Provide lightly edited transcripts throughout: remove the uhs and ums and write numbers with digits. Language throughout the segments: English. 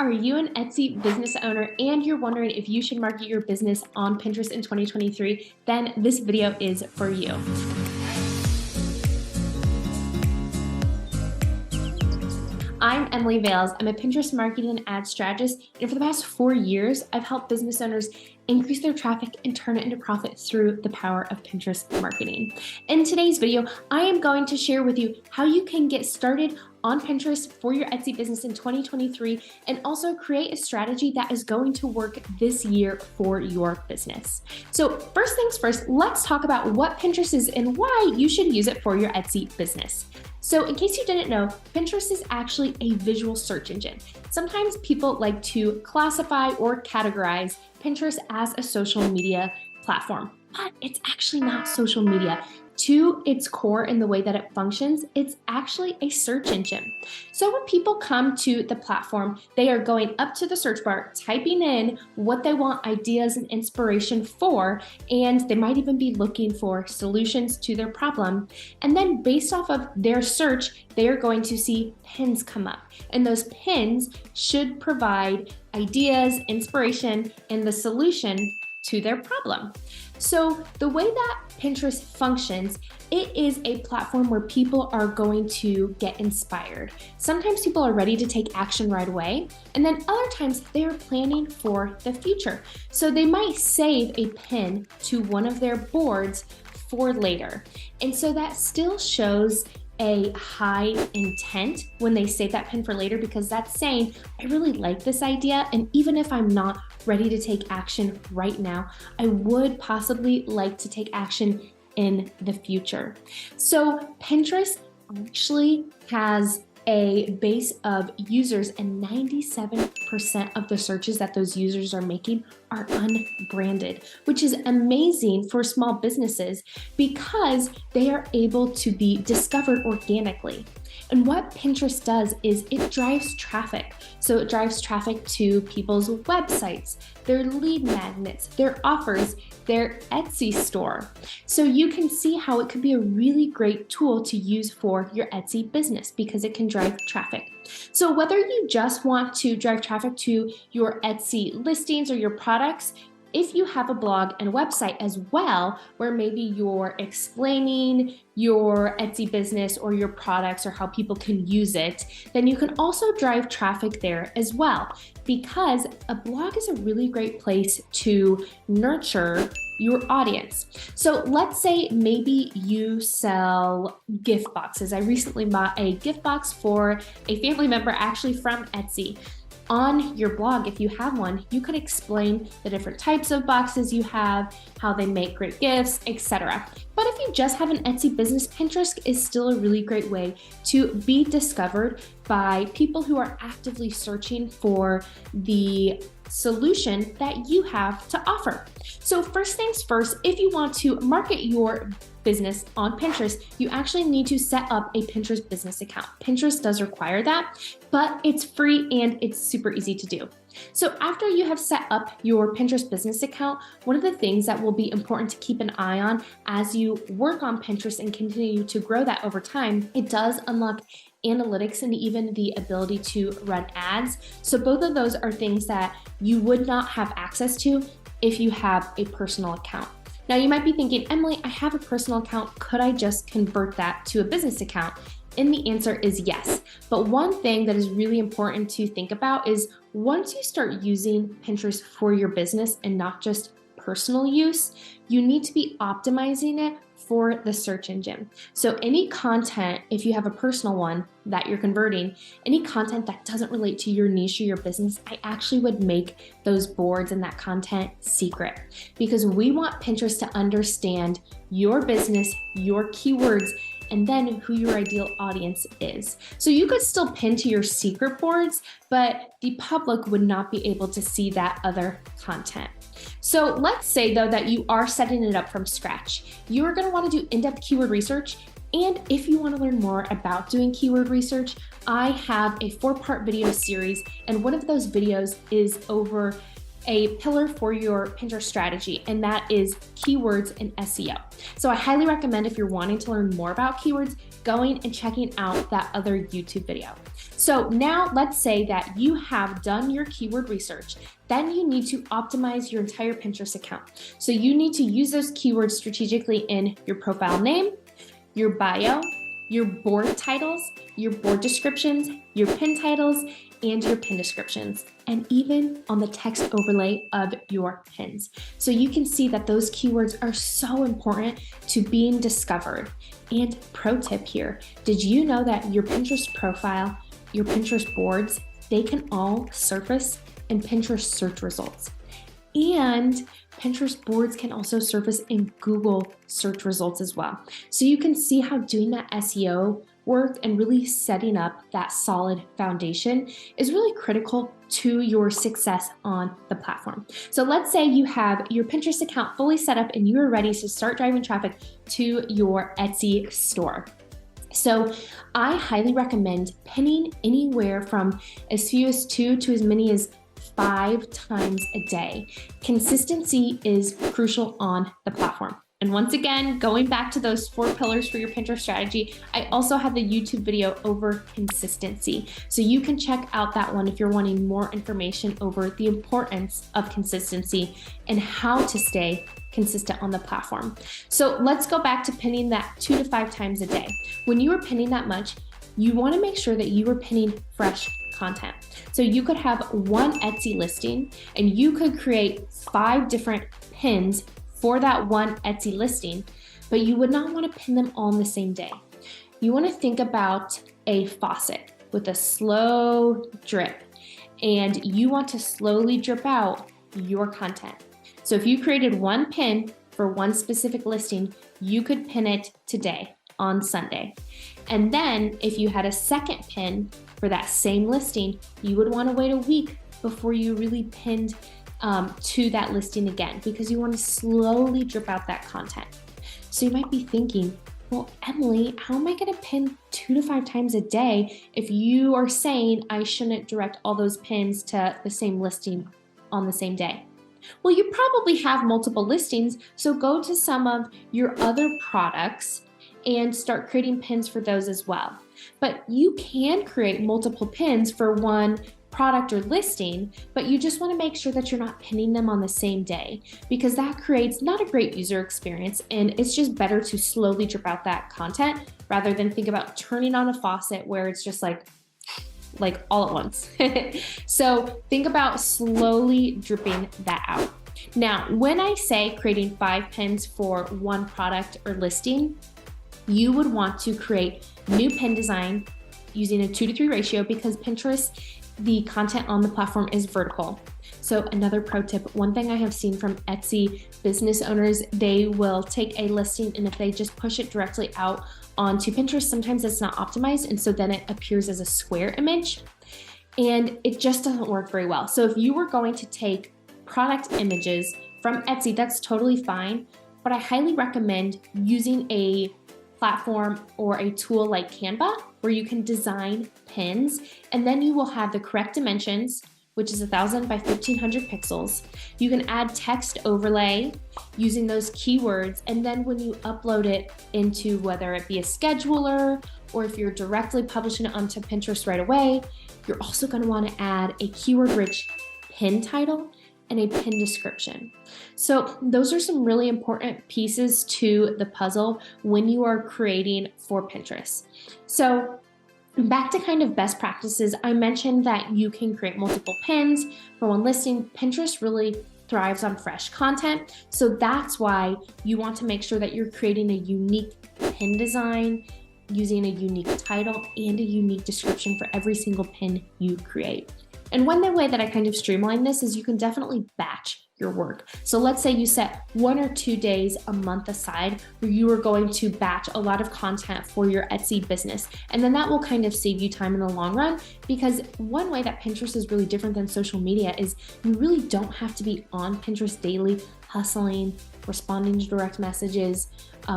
Are you an Etsy business owner and you're wondering if you should market your business on Pinterest in 2023? Then this video is for you. I'm Emily Vales. I'm a Pinterest marketing and ad strategist, and for the past 4 years, I've helped business owners increase their traffic and turn it into profit through the power of Pinterest marketing. In today's video, I am going to share with you how you can get started on Pinterest for your Etsy business in 2023 and also create a strategy that is going to work this year for your business. So first things first, let's talk about what Pinterest is and why you should use it for your Etsy business. So in case you didn't know, Pinterest is actually a visual search engine. Sometimes people like to classify or categorize Pinterest as a social media platform, but it's actually not social media. To its core in the way that it functions, it's actually a search engine. So when people come to the platform, they are going up to the search bar, typing in what they want ideas and inspiration for, and they might even be looking for solutions to their problem. And then based off of their search, they are going to see pins come up. And those pins should provide ideas, inspiration, and the solution to their problem. So the way that Pinterest functions, it is a platform where people are going to get inspired. Sometimes people are ready to take action right away, and then other times they are planning for the future. So they might save a pin to one of their boards for later. And so that still shows a high intent when they save that pin for later, because that's saying, I really like this idea, and even if I'm not ready to take action right now, I would possibly like to take action in the future. So Pinterest actually has a base of users, and 97% of the searches that those users are making are unbranded, which is amazing for small businesses because they are able to be discovered organically. And what Pinterest does is it drives traffic. So it drives traffic to people's websites, their lead magnets, their offers, their Etsy store. So you can see how it could be a really great tool to use for your Etsy business because it can drive traffic. So whether you just want to drive traffic to your Etsy listings or your products, if you have a blog and a website as well, where maybe you're explaining your Etsy business or your products or how people can use it, then you can also drive traffic there as well, because a blog is a really great place to nurture your audience. So let's say maybe you sell gift boxes. I recently bought a gift box for a family member, actually from Etsy. On your blog, if you have one, you could explain the different types of boxes you have, how they make great gifts, etc. But if you just have an Etsy business, Pinterest is still a really great way to be discovered by people who are actively searching for the solution that you have to offer. So first things first, if you want to market your business on Pinterest, you actually need to set up a Pinterest business account. Pinterest does require that, but it's free and it's super easy to do. So after you have set up your Pinterest business account, one of the things that will be important to keep an eye on as you work on Pinterest and continue to grow that over time, it does unlock analytics and even the ability to run ads. So both of those are things that you would not have access to if you have a personal account. Now you might be thinking, Emily, I have a personal account. Could I just convert that to a business account? And the answer is yes. But one thing that is really important to think about is once you start using Pinterest for your business and not just personal use, you need to be optimizing it for the search engine. So any content, if you have a personal one that you're converting, any content that doesn't relate to your niche or your business, I actually would make those boards and that content secret, because we want Pinterest to understand your business, your keywords, and then who your ideal audience is. So you could still pin to your secret boards, but the public would not be able to see that other content. So let's say though that you are setting it up from scratch. You are going to want to do in-depth keyword research. And if you want to learn more about doing keyword research, I have a 4-part video series, and one of those videos is over a pillar for your Pinterest strategy, and that is keywords and SEO. So I highly recommend, if you're wanting to learn more about keywords, going and checking out that other YouTube video. So now let's say that you have done your keyword research. Then you need to optimize your entire Pinterest account. So you need to use those keywords strategically in your profile name, your bio, your board titles, your board descriptions, your pin titles, and your pin descriptions, and even on the text overlay of your pins. So you can see that those keywords are so important to being discovered. And pro tip here, did you know that your Pinterest profile, your Pinterest boards, they can all surface in Pinterest search results? And Pinterest boards can also surface in Google search results as well. So you can see how doing that SEO work and really setting up that solid foundation is really critical to your success on the platform. So let's say you have your Pinterest account fully set up and you are ready to start driving traffic to your Etsy store. So I highly recommend pinning anywhere from as few as 2 to as many as 5 times a day. Consistency is crucial on the platform. And once again, going back to those 4 pillars for your Pinterest strategy, I also have the YouTube video over consistency. So you can check out that one if you're wanting more information over the importance of consistency and how to stay consistent on the platform. So let's go back to pinning that 2 to 5 times a day. When you are pinning that much, you want to make sure that you are pinning fresh content. So you could have one Etsy listing and you could create 5 different pins for that one Etsy listing, but you would not want to pin them all on the same day. You want to think about a faucet with a slow drip, and you want to slowly drip out your content. So if you created one pin for one specific listing, you could pin it today on Sunday. And then if you had a second pin for that same listing, you would want to wait a week before you really pinned to that listing again, because you want to slowly drip out that content. So you might be thinking, well, Emily, how am I going to pin 2 to 5 times a day if you are saying I shouldn't direct all those pins to the same listing on the same day? Well, you probably have multiple listings, so go to some of your other products and start creating pins for those as well. But you can create multiple pins for one product or listing, but you just want to make sure that you're not pinning them on the same day, because that creates not a great user experience, and it's just better to slowly drip out that content rather than think about turning on a faucet where it's just like all at once. So think about slowly dripping that out. Now, when I say creating 5 pins for one product or listing, you would want to create new pin design using a 2:3 ratio, because Pinterest, the content on the platform is vertical. So another pro tip, one thing I have seen from Etsy business owners, they will take a listing and if they just push it directly out onto Pinterest, sometimes it's not optimized, and so then it appears as a square image and it just doesn't work very well. So if you were going to take product images from Etsy, that's totally fine, but I highly recommend using a platform or a tool like Canva, where you can design pins, and then you will have the correct dimensions, which is 1000 by 1500 pixels. You can add text overlay using those keywords, and then when you upload it into whether it be a scheduler or if you're directly publishing it onto Pinterest right away, you're also going to want to add a keyword-rich pin title and a pin description. So those are some really important pieces to the puzzle when you are creating for Pinterest. So back to kind of best practices, I mentioned that you can create multiple pins for one listing. Pinterest really thrives on fresh content. So that's why you want to make sure that you're creating a unique pin design, using a unique title and a unique description for every single pin you create. And one way that I kind of streamline this is you can definitely batch your work. So let's say you set 1 or 2 days a month aside where you are going to batch a lot of content for your Etsy business. And then that will kind of save you time in the long run, because one way that Pinterest is really different than social media is you really don't have to be on Pinterest daily, hustling, responding to direct messages,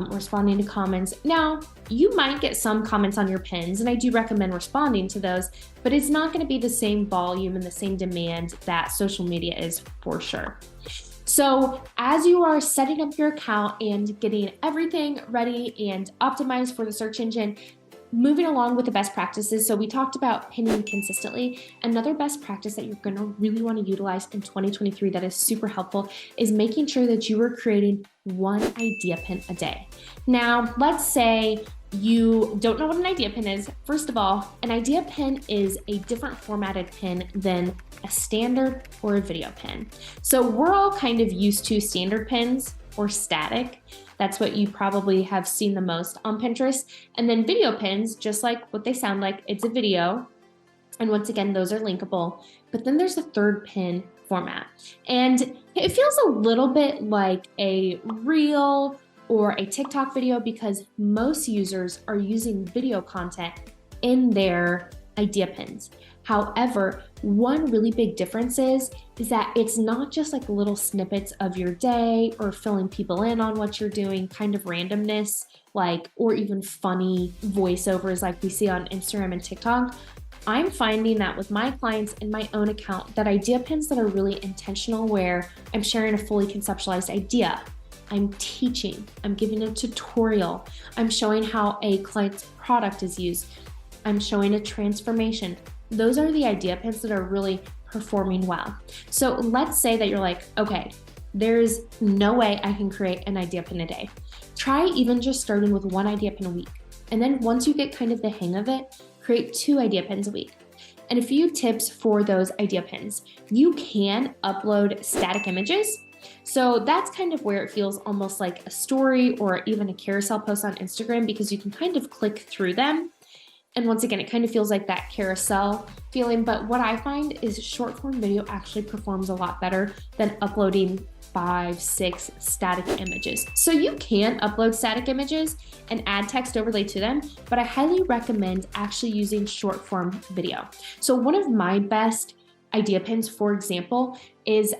responding to comments. Now, you might get some comments on your pins, and I do recommend responding to those, but it's not going to be the same volume and the same demand that social media is for sure. So as you are setting up your account and getting everything ready and optimized for the search engine, moving along with the best practices, so we talked about pinning consistently. Another best practice that you're going to really want to utilize in 2023 that is super helpful is making sure that you are creating one idea pin a day. Now, let's say you don't know what an idea pin is. First of all, an idea pin is a different formatted pin than a standard or a video pin. So we're all kind of used to standard pins or static. That's what you probably have seen the most on Pinterest. And then video pins, just like what they sound like, it's a video. And once again, those are linkable. But then there's a third pin format. And it feels a little bit like a reel or a TikTok video because most users are using video content in their idea pins. However, one really big difference is that it's not just like little snippets of your day or filling people in on what you're doing, kind of randomness, like, or even funny voiceovers like we see on Instagram and TikTok. I'm finding that with my clients in my own account, that idea pins that are really intentional, where I'm sharing a fully conceptualized idea, I'm teaching, I'm giving a tutorial, I'm showing how a client's product is used, I'm showing a transformation. Those are the idea pins that are really performing well. So let's say that you're like, okay, there's no way I can create an idea pin a day. Try even just starting with one idea pin a week. And then once you get kind of the hang of it, create 2 idea pins a week. And a few tips for those idea pins. You can upload static images. So that's kind of where it feels almost like a story or even a carousel post on Instagram, because you can kind of click through them. And once again, it kind of feels like that carousel feeling. But what I find is short form video actually performs a lot better than uploading 5, 6 static images. So you can upload static images and add text overlay to them, but I highly recommend actually using short form video. So one of my best idea pins, for example, is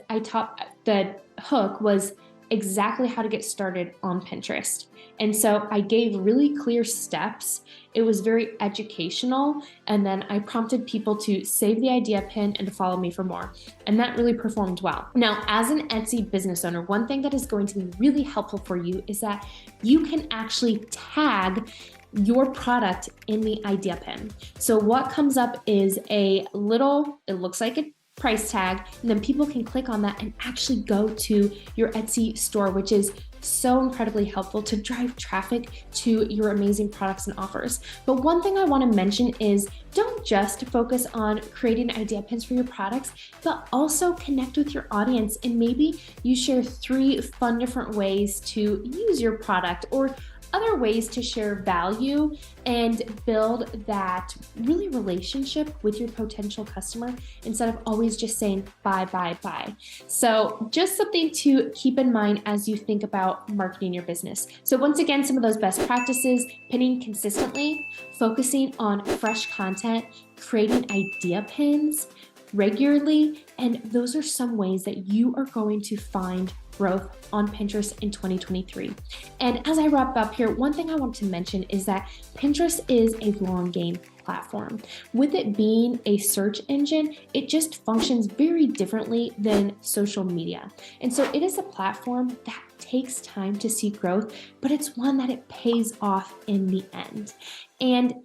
the hook was exactly how to get started on Pinterest. And so I gave really clear steps. It was very educational. And then I prompted people to save the idea pin and to follow me for more. And that really performed well. Now, as an Etsy business owner, one thing that is going to be really helpful for you is that you can actually tag your product in the idea pin. So what comes up is a little, it looks like a price tag, and then people can click on that and actually go to your Etsy store, which is so incredibly helpful to drive traffic to your amazing products and offers. But one thing I want to mention is don't just focus on creating idea pins for your products, but also connect with your audience. And maybe you share 3 fun different ways to use your product, or other ways to share value and build that really relationship with your potential customer, instead of always just saying buy, buy, buy. So just something to keep in mind as you think about marketing your business. So once again, some of those best practices: pinning consistently, focusing on fresh content, creating idea pins regularly, and those are some ways that you are going to find growth on Pinterest in 2023. And as I wrap up here, one thing I want to mention is that Pinterest is a long game platform. With it being a search engine, it just functions very differently than social media. And so it is a platform that takes time to see growth, but it's one that it pays off in the end. And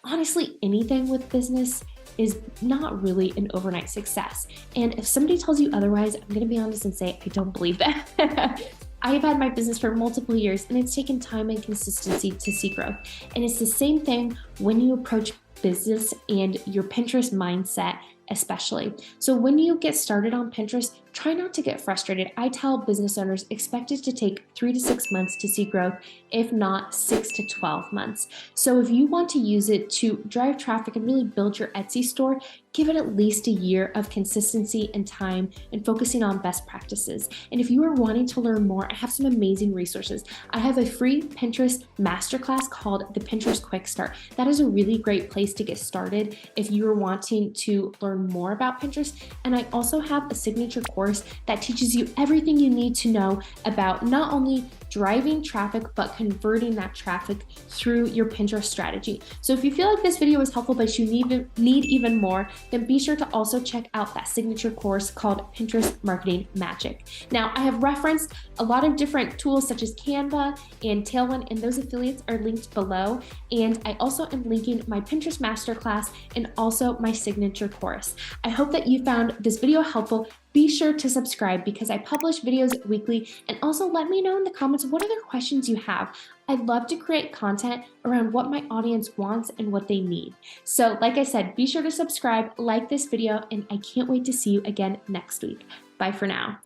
honestly, anything with business is not really an overnight success. And if somebody tells you otherwise, I'm going to be honest and say I don't believe that. I have had my business for multiple years, and it's taken time and consistency to see growth. And it's the same thing when you approach business and your Pinterest mindset especially. So when you get started on Pinterest, try not to get frustrated. I tell business owners, expect it to take 3 to 6 months to see growth, if not 6 to 12 months. So if you want to use it to drive traffic and really build your Etsy store, give it at least a year of consistency and time and focusing on best practices. And if you are wanting to learn more, I have some amazing resources. I have a free Pinterest masterclass called the Pinterest Quick Start. That is a really great place to get started if you are wanting to learn more about Pinterest. And I also have a signature course that teaches you everything you need to know about not only driving traffic, but converting that traffic through your Pinterest strategy. So if you feel like this video was helpful, but you need even more, then be sure to also check out that signature course called Pinterest Marketing Magic. Now, I have referenced a lot of different tools such as Canva and Tailwind, and those affiliates are linked below. And I also am linking my Pinterest Masterclass and also my signature course. I hope that you found this video helpful. Be sure to subscribe because I publish videos weekly, and also let me know in the comments what other questions you have. I'd love to create content around what my audience wants and what they need. So like I said, be sure to subscribe, like this video, and I can't wait to see you again next week. Bye for now.